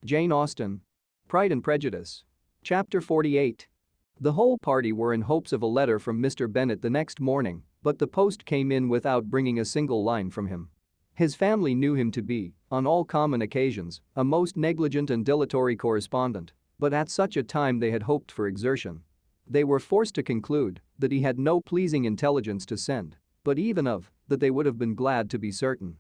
Jane Austen. Pride and Prejudice. Chapter 48. The whole party were in hopes of a letter from Mr. Bennet the next morning, but the post came in without bringing a single line from him. His family knew him to be, on all common occasions, a most negligent and dilatory correspondent, but at such a time they had hoped for exertion. They were forced to conclude that he had no pleasing intelligence to send, but even of that they would have been glad to be certain.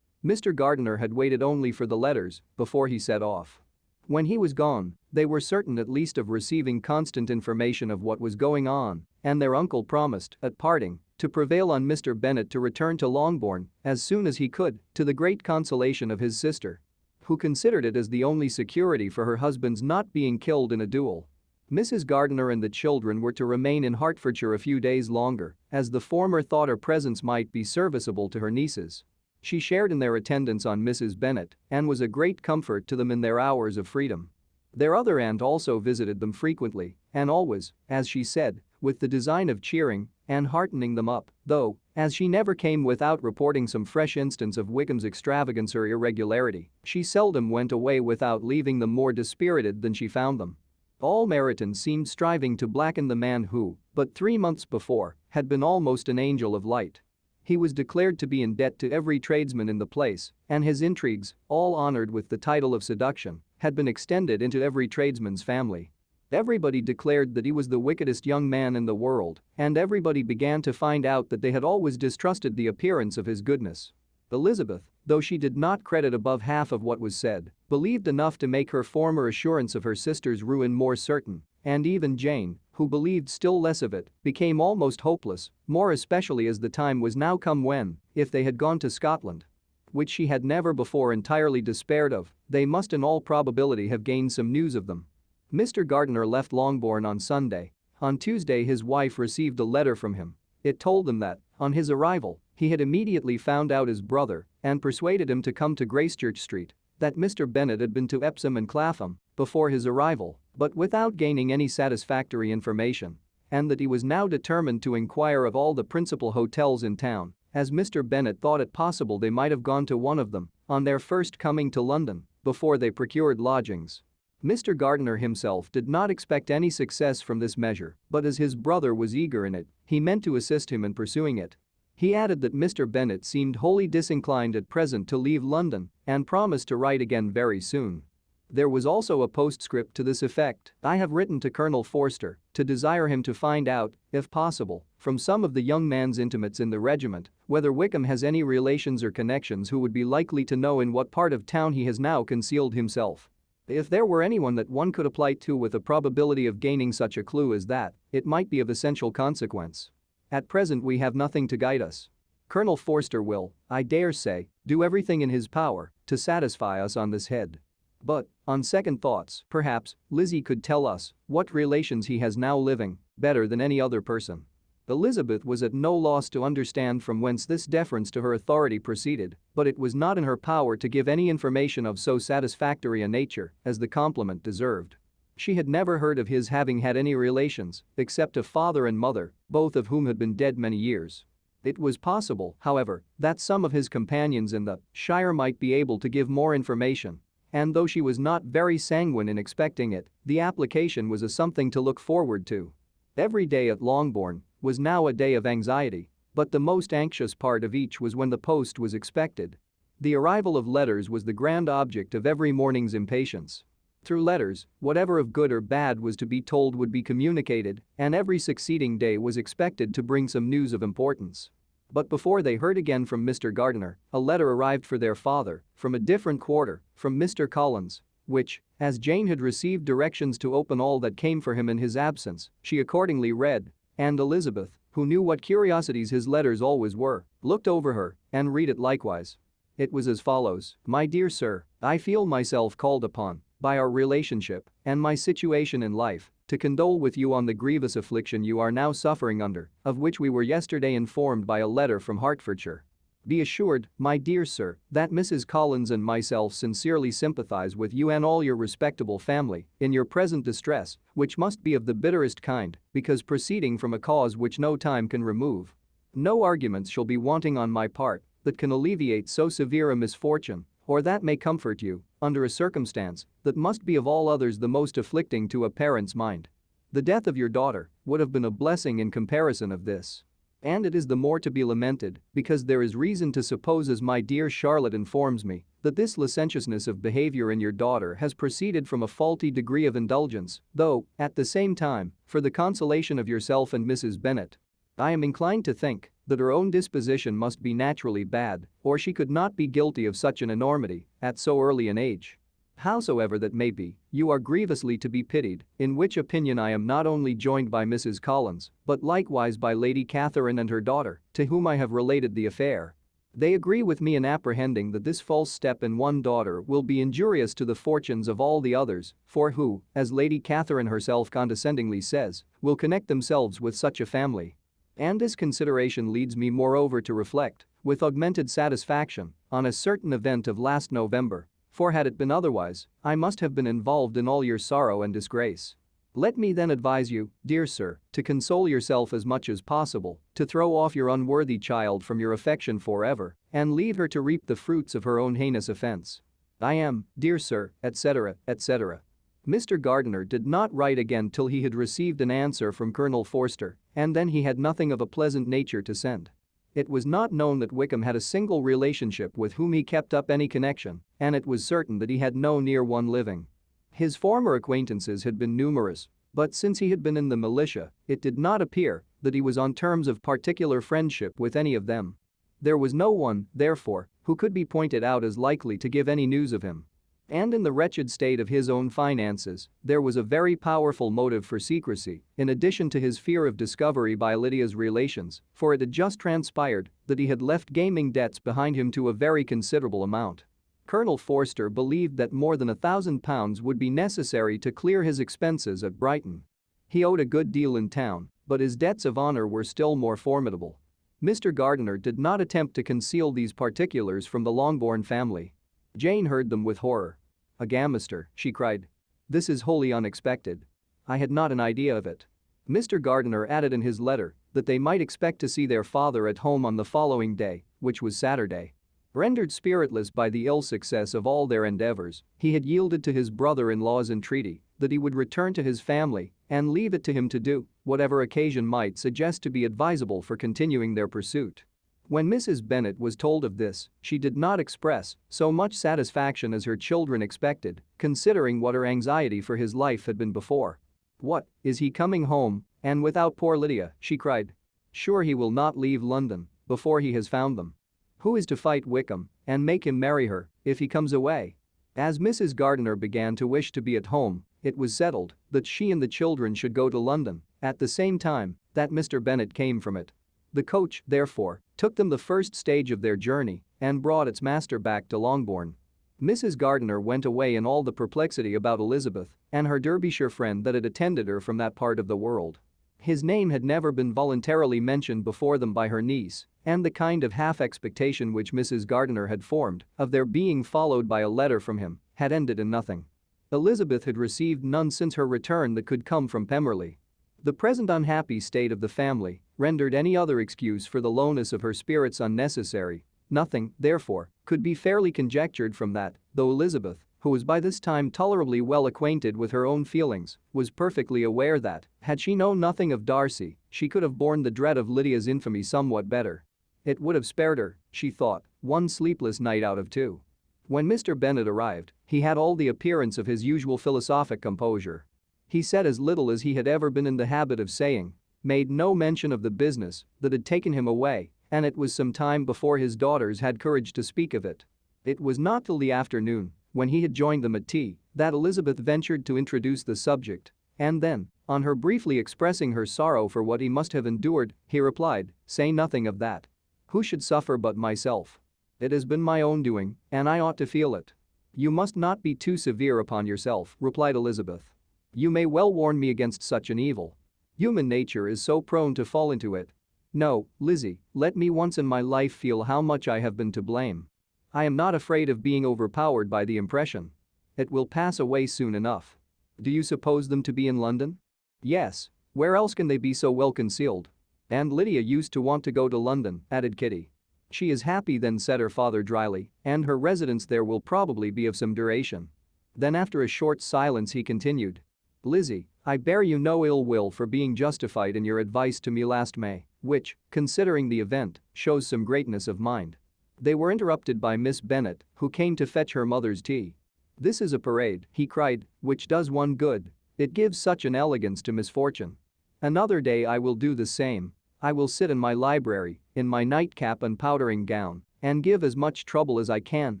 Mr. Gardiner had waited only for the letters before he set off. When he was gone, they were certain at least of receiving constant information of what was going on, and their uncle promised, at parting, to prevail on Mr. Bennet to return to Longbourn as soon as he could, to the great consolation of his sister, who considered it as the only security for her husband's not being killed in a duel. Mrs. Gardiner and the children were to remain in Hertfordshire a few days longer, as the former thought her presence might be serviceable to her nieces. She shared in their attendance on Mrs. Bennet and was a great comfort to them in their hours of freedom. Their other aunt also visited them frequently, and always, as she said, with the design of cheering and heartening them up, though, as she never came without reporting some fresh instance of Wickham's extravagance or irregularity, she seldom went away without leaving them more dispirited than she found them. All Meryton seemed striving to blacken the man who, but 3 months before, had been almost an angel of light. He was declared to be in debt to every tradesman in the place, and his intrigues, all honored with the title of seduction, had been extended into every tradesman's family. Everybody declared that he was the wickedest young man in the world, and everybody began to find out that they had always distrusted the appearance of his goodness. Elizabeth, though she did not credit above half of what was said, believed enough to make her former assurance of her sister's ruin more certain, and even Jane, who believed still less of it, became almost hopeless, more especially as the time was now come when, if they had gone to Scotland, which she had never before entirely despaired of, they must in all probability have gained some news of them. Mr. Gardiner left Longbourn on Sunday. On Tuesday his wife received a letter from him. It told them that, on his arrival, he had immediately found out his brother and persuaded him to come to Gracechurch Street, that Mr. Bennet had been to Epsom and Clapham before his arrival, but without gaining any satisfactory information, and that he was now determined to inquire of all the principal hotels in town, as Mr. Bennet thought it possible they might have gone to one of them on their first coming to London before they procured lodgings. Mr. Gardiner himself did not expect any success from this measure, but as his brother was eager in it, he meant to assist him in pursuing it. He added that Mr. Bennet seemed wholly disinclined at present to leave London and promised to write again very soon. There was also a postscript to this effect: "I have written to Colonel Forster to desire him to find out, if possible, from some of the young man's intimates in the regiment, whether Wickham has any relations or connections who would be likely to know in what part of town he has now concealed himself. If there were anyone that one could apply to with a probability of gaining such a clue as that, it might be of essential consequence. At present we have nothing to guide us. Colonel Forster will, I dare say, do everything in his power to satisfy us on this head. But, on second thoughts, perhaps, Lizzie could tell us what relations he has now living, better than any other person." Elizabeth was at no loss to understand from whence this deference to her authority proceeded, but it was not in her power to give any information of so satisfactory a nature as the compliment deserved. She had never heard of his having had any relations, except a father and mother, both of whom had been dead many years. It was possible, however, that some of his companions in the shire might be able to give more information, and though she was not very sanguine in expecting it, the application was a something to look forward to. Every day at Longbourn was now a day of anxiety, but the most anxious part of each was when the post was expected. The arrival of letters was the grand object of every morning's impatience. Through letters, whatever of good or bad was to be told would be communicated, and every succeeding day was expected to bring some news of importance. But before they heard again from Mr. Gardiner, a letter arrived for their father, from a different quarter, from Mr. Collins, which, as Jane had received directions to open all that came for him in his absence, she accordingly read, and Elizabeth, who knew what curiosities his letters always were, looked over her and read it likewise. It was as follows: "My dear sir, I feel myself called upon, by our relationship and my situation in life, to condole with you on the grievous affliction you are now suffering under, of which we were yesterday informed by a letter from Hertfordshire. Be assured, my dear sir, that Mrs. Collins and myself sincerely sympathize with you and all your respectable family in your present distress, which must be of the bitterest kind, because proceeding from a cause which no time can remove. No arguments shall be wanting on my part that can alleviate so severe a misfortune, or that may comfort you, under a circumstance that must be of all others the most afflicting to a parent's mind. The death of your daughter would have been a blessing in comparison of this. And it is the more to be lamented because there is reason to suppose, as my dear Charlotte informs me, that this licentiousness of behavior in your daughter has proceeded from a faulty degree of indulgence, though, at the same time, for the consolation of yourself and Mrs. Bennet, I am inclined to think that her own disposition must be naturally bad, or she could not be guilty of such an enormity at so early an age. Howsoever that may be, you are grievously to be pitied, in which opinion I am not only joined by Mrs. Collins, but likewise by Lady Catherine and her daughter, to whom I have related the affair. They agree with me in apprehending that this false step in one daughter will be injurious to the fortunes of all the others, for who, as Lady Catherine herself condescendingly says, will connect themselves with such a family. And this consideration leads me moreover to reflect, with augmented satisfaction, on a certain event of last November, for had it been otherwise, I must have been involved in all your sorrow and disgrace. Let me then advise you, dear sir, to console yourself as much as possible, to throw off your unworthy child from your affection forever, and leave her to reap the fruits of her own heinous offense. I am, dear sir, etc., etc. Mr. Gardiner did not write again till he had received an answer from Colonel Forster, and then he had nothing of a pleasant nature to send. It was not known that Wickham had a single relationship with whom he kept up any connection, and it was certain that he had no near one living. His former acquaintances had been numerous, but since he had been in the militia, it did not appear that he was on terms of particular friendship with any of them. There was no one, therefore, who could be pointed out as likely to give any news of him. And in the wretched state of his own finances, there was a very powerful motive for secrecy, in addition to his fear of discovery by Lydia's relations, for it had just transpired that he had left gaming debts behind him to a very considerable amount. Colonel Forster believed that more than £1,000 would be necessary to clear his expenses at Brighton. He owed a good deal in town, but his debts of honor were still more formidable. Mr. Gardiner did not attempt to conceal these particulars from the Longbourn family. Jane heard them with horror. "A gamester," she cried. "This is wholly unexpected. I had not an idea of it." Mr. Gardiner added in his letter that they might expect to see their father at home on the following day, which was Saturday. Rendered spiritless by the ill success of all their endeavors, he had yielded to his brother-in-law's entreaty that he would return to his family and leave it to him to do whatever occasion might suggest to be advisable for continuing their pursuit. When Mrs. Bennet was told of this, she did not express so much satisfaction as her children expected, considering what her anxiety for his life had been before. "What, is he coming home, and without poor Lydia?" she cried. "Sure he will not leave London before he has found them. Who is to fight Wickham and make him marry her if he comes away?" As Mrs. Gardiner began to wish to be at home, it was settled that she and the children should go to London at the same time that Mr. Bennet came from it. The coach, therefore, took them the first stage of their journey and brought its master back to Longbourn. Mrs. Gardiner went away in all the perplexity about Elizabeth and her Derbyshire friend that had attended her from that part of the world. His name had never been voluntarily mentioned before them by her niece, and the kind of half-expectation which Mrs. Gardiner had formed of their being followed by a letter from him had ended in nothing. Elizabeth had received none since her return that could come from Pemberley. The present unhappy state of the family rendered any other excuse for the lowness of her spirits unnecessary. Nothing, therefore, could be fairly conjectured from that, though Elizabeth, who was by this time tolerably well acquainted with her own feelings, was perfectly aware that, had she known nothing of Darcy, she could have borne the dread of Lydia's infamy somewhat better. It would have spared her, she thought, one sleepless night out of two. When Mr. Bennet arrived, he had all the appearance of his usual philosophic composure. He said as little as he had ever been in the habit of saying, made no mention of the business that had taken him away, and it was some time before his daughters had courage to speak of it. It was not till the afternoon, when he had joined them at tea, that Elizabeth ventured to introduce the subject, and then, on her briefly expressing her sorrow for what he must have endured, he replied, "Say nothing of that. Who should suffer but myself? It has been my own doing, and I ought to feel it." "You must not be too severe upon yourself," replied Elizabeth. "You may well warn me against such an evil. Human nature is so prone to fall into it. No, Lizzie, let me once in my life feel how much I have been to blame. I am not afraid of being overpowered by the impression. It will pass away soon enough. Do you suppose them to be in London?" "Yes. Where else can they be so well concealed? And Lydia used to want to go to London," added Kitty. She is happy then, said her father dryly, and her residence there will probably be of some duration. Then after a short silence he continued. Lizzie, I bear you no ill will for being justified in your advice to me last May, which, considering the event, shows some greatness of mind. They were interrupted by Miss Bennet, who came to fetch her mother's tea. This is a parade, he cried, which does one good. It gives such an elegance to misfortune. Another day I will do the same. I will sit in my library, in my nightcap and powdering gown, and give as much trouble as I can.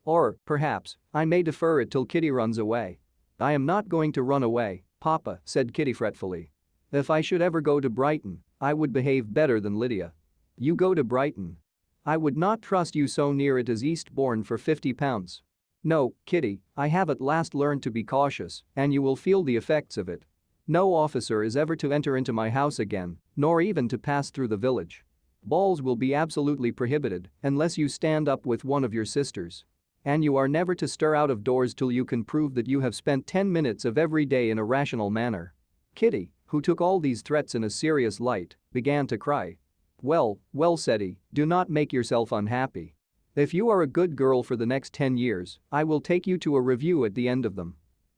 Or, perhaps, I may defer it till Kitty runs away. I am not going to run away, Papa, said Kitty fretfully. If I should ever go to Brighton, I would behave better than Lydia. You go to Brighton? I would not trust you so near it as Eastbourne for £50. No, Kitty, I have at last learned to be cautious, and you will feel the effects of it. No officer is ever to enter into my house again, nor even to pass through the village. Balls will be absolutely prohibited unless you stand up with one of your sisters. And you are never to stir out of doors till you can prove that you have spent 10 minutes of every day in a rational manner. Kitty, who took all these threats in a serious light, began to cry. Well, well, said he, do not make yourself unhappy. If you are a good girl for the next 10 years, I will take you to a review at the end of them.